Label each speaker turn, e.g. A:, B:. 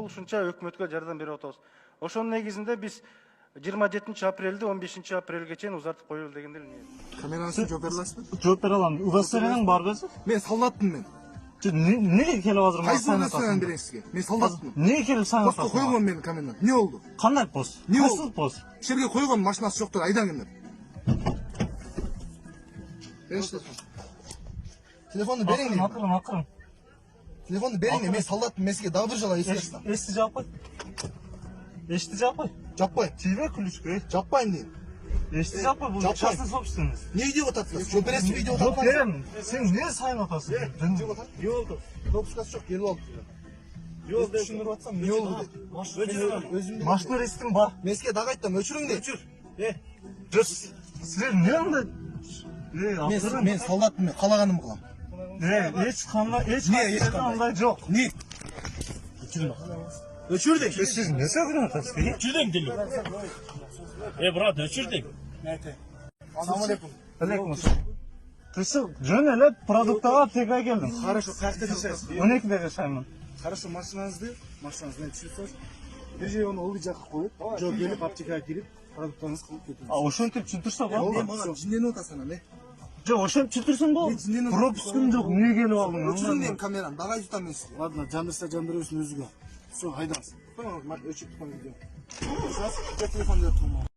A: ушунча өкмөткө жардам берип атабыз. Ошонун негизинде биз 27 апрелди 15 апрелге чейин узартып коелу деген эле ниет.
B: Камераны жооп бере аласызбы?
C: Жооп бере алам. Удостоверениең барбы?
B: Мен солдатмын мен.
C: Неге келип азыр?
B: Кайсы удостоверение берейин сизге? Мен солдатмын.
C: Неге келип сага?
B: Постко койгон мен камераны. Не болду?
C: Кандай пост?
B: Не
C: Кайсы
B: болду?
C: пост?
B: Жерге койгон машинасы жоктур, айдаңыздар. Беришти. Телефонду бериң дейм.
C: Акырын.
B: Телефонду бериң, мен солдатмын, мен сизге дагы бир жолу эскертем.
C: Эсти жаппай. Эсти жаппай.
B: Жаппай.
C: Тийбе күлүшкө.
B: Жаппайм дейм.
C: Эсти жаппай, бул частный собственность.
B: Не видео атасыз? Жооп бересиз видео
C: Жооп
B: атасыз?
C: берем. Сен эмне сайын атасың?
B: Не болду? Пропускасы жок, келип алды. Жол деп түшүндүрүп атсам, не болду деп.
C: Машина рестим бар.
B: Мен сизге дагы айттым, өчүрүң дейм.
C: Өчүр. Жус. Силер эмне андай?
B: Мен солдатмын, мен калаганымды кылам.
C: Эч кандай жок.
B: Не? Өчүрдүң.
C: Сиз эмне сөйлөп атасыз?
D: Өчүрдүң деле. Брат, өчүрдүң.
B: Ассаламу алейкум.
C: Алейкум ассалам. Жөн эле продуктага тегай келдим.
B: Хорошо, каякта жашайсыз?
C: 12-де жашаймын.
B: Хорошо, машинаңызды түшүрүп салыңыз. Бир жер оны ылдый жакка коюп, жоо келип аптекага кирип, продукттарыңызды кылып кетиңиз.
C: Ошентип түшүрсө болду.
B: Мага жинденип атасың аны.
C: Жок, ошентип түшүрсөң болду. Пропускум жок, эмне келип алдың?
B: Өчүрүң дейм камераны, дагы айтам мен сизге.
E: Ладно, жандырса жандырыбызсың өзүгө. Все, айдаңыз.
B: Өчүрүп коюң видео. Телефонду берип